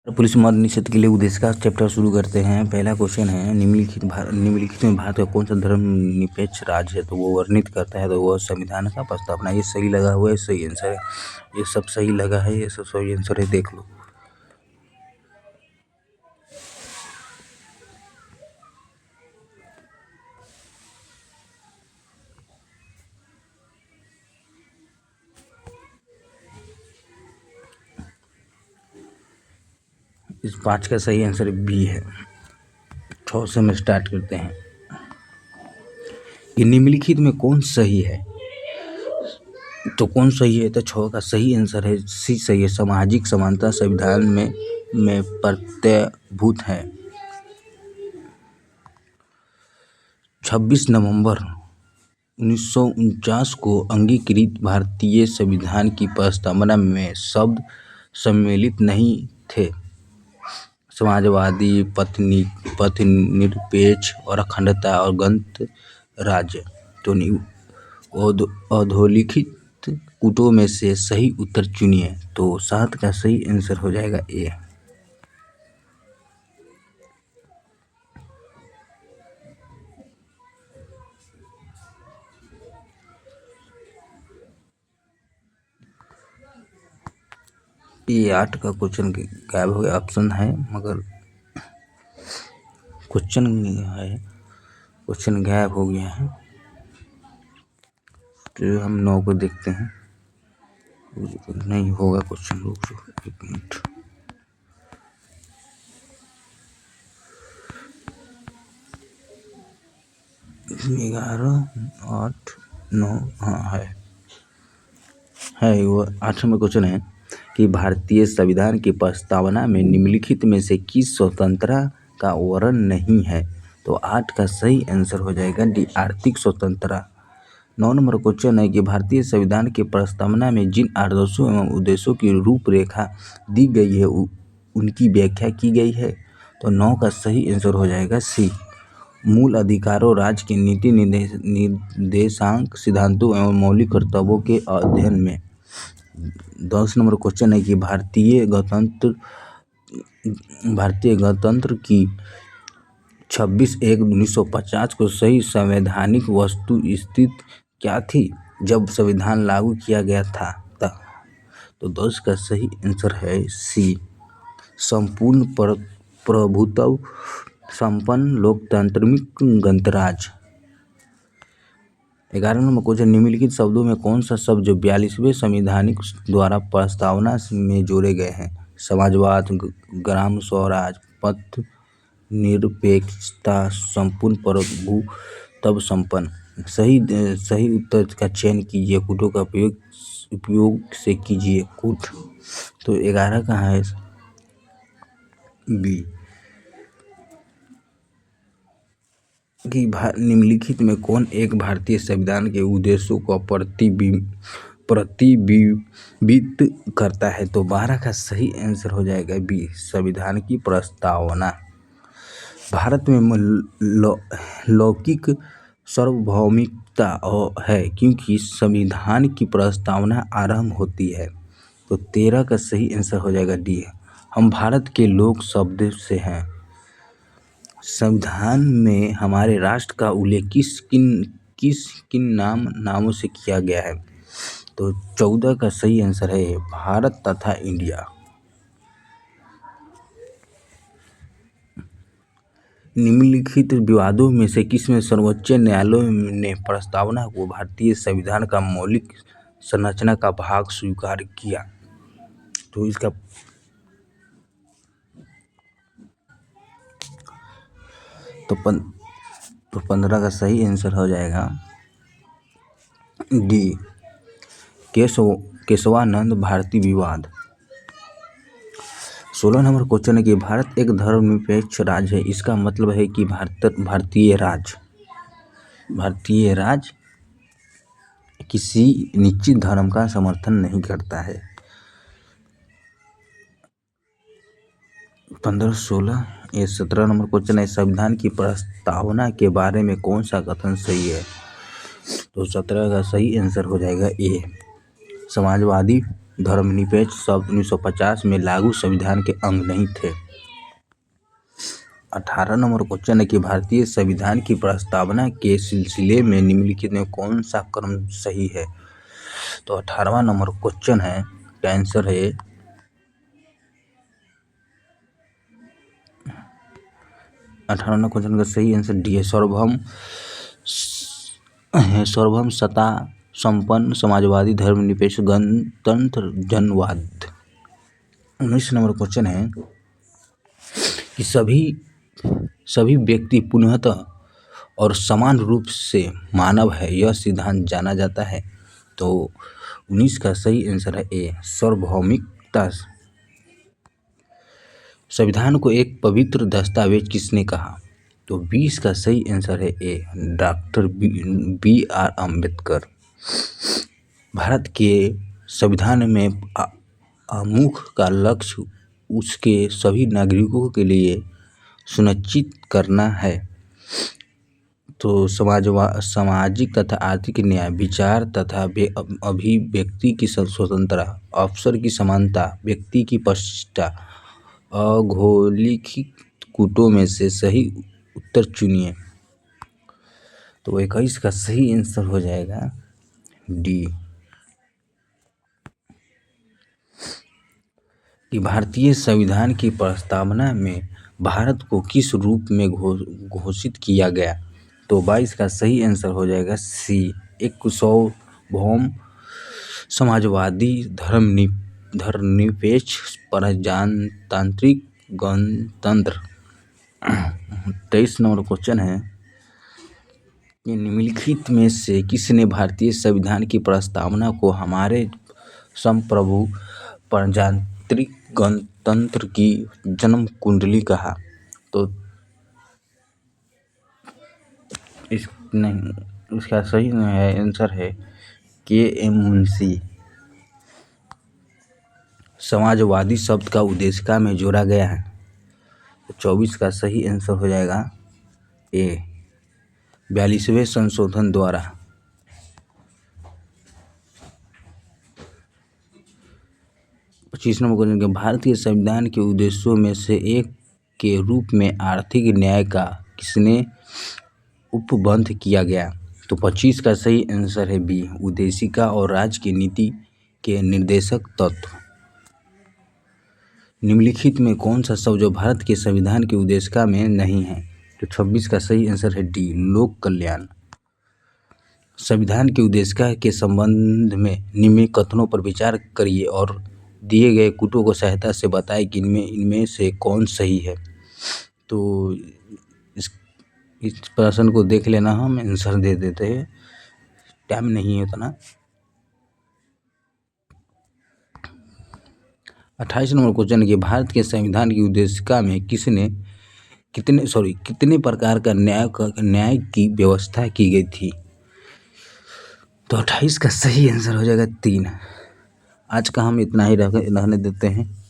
Police मद निषेध के लिए उद्देश्य का चैप्टर शुरू करते हैं। पहला क्वेश्चन है, निम्नलिखित में भारत का कौन सा धर्मनिरपेक्ष राज्य है? तो वो वर्णित करता है, तो वह संविधान का प्रस्तावना। ये सही लगा हुआ है, सही आंसर है। ये सब सही लगा है, ये सब सही आंसर है, देख लो। इस 5 का सही आंसर बी है। 6 से हम स्टार्ट करते हैं कि निम्नलिखित में कौन सही है? तो कौन सही है? तो 6 का सही आंसर है सी सही है। सामाजिक समानता संविधान में प्रत्ययभूत है। 26 नवंबर 1949 को अंगीकृत भारतीय संविधान की प्रस्तावना में शब्द सम्मिलित नहीं थे। समाजवादी, पथनिरपेक्ष और अखंडता और गणराज्य। तो अधोलिखित कूटों में से सही उत्तर चुनिए। तो 7 का सही आंसर हो जाएगा ए। ये 8 का क्वेश्चन गायब हो गया, ऑप्शन है मगर क्वेश्चन गायब हो गया है। तो हम 9 को देखते हैं। नहीं होगा क्वेश्चन, रुक जाओ 1 मिनट। ग्यारह 8 9 हाँ है वो 8 नंबर क्वेश्चन है कि भारतीय संविधान की प्रस्तावना में निम्नलिखित में से किस स्वतंत्रता का वर्णन नहीं है? तो 8 का सही आंसर हो जाएगा डी, आर्थिक स्वतंत्रता। 9 नंबर क्वेश्चन है कि भारतीय संविधान की प्रस्तावना में जिन आदर्शों एवं उद्देश्यों की रूपरेखा दी गई है उनकी व्याख्या की गई है। तो 9 का सही आंसर हो जाएगा सी, मूल अधिकारों, राज्य के नीति निर्देशांक सिद्धांतों एवं मौलिक कर्तव्यों के अध्ययन में। 10 नंबर क्वेश्चन है कि भारतीय गणतंत्र की 26/1/1950 को सही संवैधानिक वस्तु स्थिति क्या थी जब संविधान लागू किया गया था? तो 10 का सही आंसर है सी, संपूर्ण प्रभुत्व संपन्न लोकतांत्रिक गणराज्य। 11 नंबर क्वेश्चन, निम्नलिखित शब्दों में कौन सा शब्द जो 42वें संविधानिक द्वारा प्रस्तावना में जोड़े गए हैं? समाजवाद, ग्राम स्वराज, पथ निरपेक्षता, संपूर्ण प्रभुत्व संपन्न। सही उत्तर का चयन कीजिए, कूटों का उपयोग से कीजिए कूट। तो 11 कहाँ है? बी, कि निम्नलिखित में कौन एक भारतीय संविधान के उद्देश्यों को प्रतिबिंबित करता है? तो 12 का सही आंसर हो जाएगा बी, संविधान की प्रस्तावना। भारत में लौकिक सार्वभौमिकता है क्योंकि संविधान की प्रस्तावना आरंभ होती है। तो 13 का सही आंसर हो जाएगा डी, हम भारत के लोग शब्द से हैं। संविधान में हमारे राष्ट्र का उल्लेख किन नामों से किया गया है? तो 14 का सही आंसर है भारत तथा इंडिया। निम्नलिखित विवादों में से किसमें सर्वोच्च न्यायालय ने प्रस्तावना को भारतीय संविधान का मौलिक संरचना का भाग स्वीकार किया? तो इसका तो 15 का सही आंसर हो जाएगा डी, केशवानंद भारती विवाद। 16 नंबर क्वेश्चन है कि भारत एक धर्मनिरपेक्ष राज्य है, इसका मतलब है कि भारतीय राज्य किसी निश्चित धर्म का समर्थन नहीं करता है। 15 16 ये 17 नंबर क्वेश्चन है, संविधान की प्रस्तावना के बारे में कौन सा कथन सही है? तो 17 का सही आंसर हो जाएगा ए, समाजवादी धर्मनिरपेक्ष शब्द 1950 में लागू संविधान के अंग नहीं थे। 18 नंबर क्वेश्चन है कि भारतीय संविधान की प्रस्तावना के सिलसिले में निम्नलिखित में कौन सा क्रम सही है। तो 18वां नंबर क्वेश्चन है, का आंसर है 18वां क्वेश्चन का सही आंसर डी है, सर्वभौम सत्ता संपन्न समाजवादी धर्मनिरपेक्ष गणतंत्र जनवाद। 19 नंबर क्वेश्चन है कि सभी व्यक्ति पुनःतः और समान रूप से मानव है, यह सिद्धांत जाना जाता है। तो 19 का सही आंसर है ए, सार्वभौमिकता। संविधान को एक पवित्र दस्तावेज किसने कहा। तो 20 का सही आंसर है ए, डॉक्टर बी.आर. अम्बेडकर। भारत के संविधान में आमुख का लक्ष्य उसके सभी नागरिकों के लिए सुनिश्चित करना है। तो सामाजिक तथा आर्थिक न्याय, विचार तथा अभिव्यक्ति की स्वतंत्रता, अवसर की समानता, व्यक्ति की प्रतिष्ठा, अधोलिखित कूटों में से सही उत्तर चुनिए। तो 21 का सही आंसर हो जाएगा डी, कि भारतीय संविधान की प्रस्तावना में भारत को किस रूप में घोषित किया गया। तो 22 का सही आंसर हो जाएगा सी, एक सार्वभौम समाजवादी धर्मनिरपेक्ष प्रजातांत्रिक गणतंत्र। 23 नंबर क्वेश्चन है कि निम्नलिखित में से किसने भारतीय संविधान की प्रस्तावना को हमारे संप्रभु प्रजातांत्रिक गणतंत्र की जन्म कुंडली कहा। तो इसका सही आंसर है के.एम. मुंशी। समाजवादी शब्द का उद्देशिका में जोड़ा गया है। तो 24 का सही आंसर हो जाएगा ए, 42वें संशोधन द्वारा। 25 नंबर क्वेश्चन, भारत के संविधान के उद्देश्यों में से एक के रूप में आर्थिक न्याय का किसने उपबंध किया गया। तो 25 का सही आंसर है बी, उद्देशिका और राज्य की नीति के निर्देशक तत्व। निम्नलिखित में कौन सा शब्द जो भारत के संविधान की उद्देशिका में नहीं है। तो 26 का सही आंसर है डी, लोक कल्याण। संविधान की उद्देशिका के संबंध में निम्न कथनों पर विचार करिए और दिए गए कूटों को सहायता से बताएं कि इनमें से कौन सही है। तो इस प्रश्न को देख लेना, हम आंसर दे देते हैं, टाइम नहीं है उतना। 28 नंबर क्वेश्चन है, भारत के संविधान की उद्देशिका में कितने प्रकार का न्याय की व्यवस्था की गई थी। तो 28 का सही आंसर हो जाएगा 3। आज का हम इतना ही रहने देते हैं।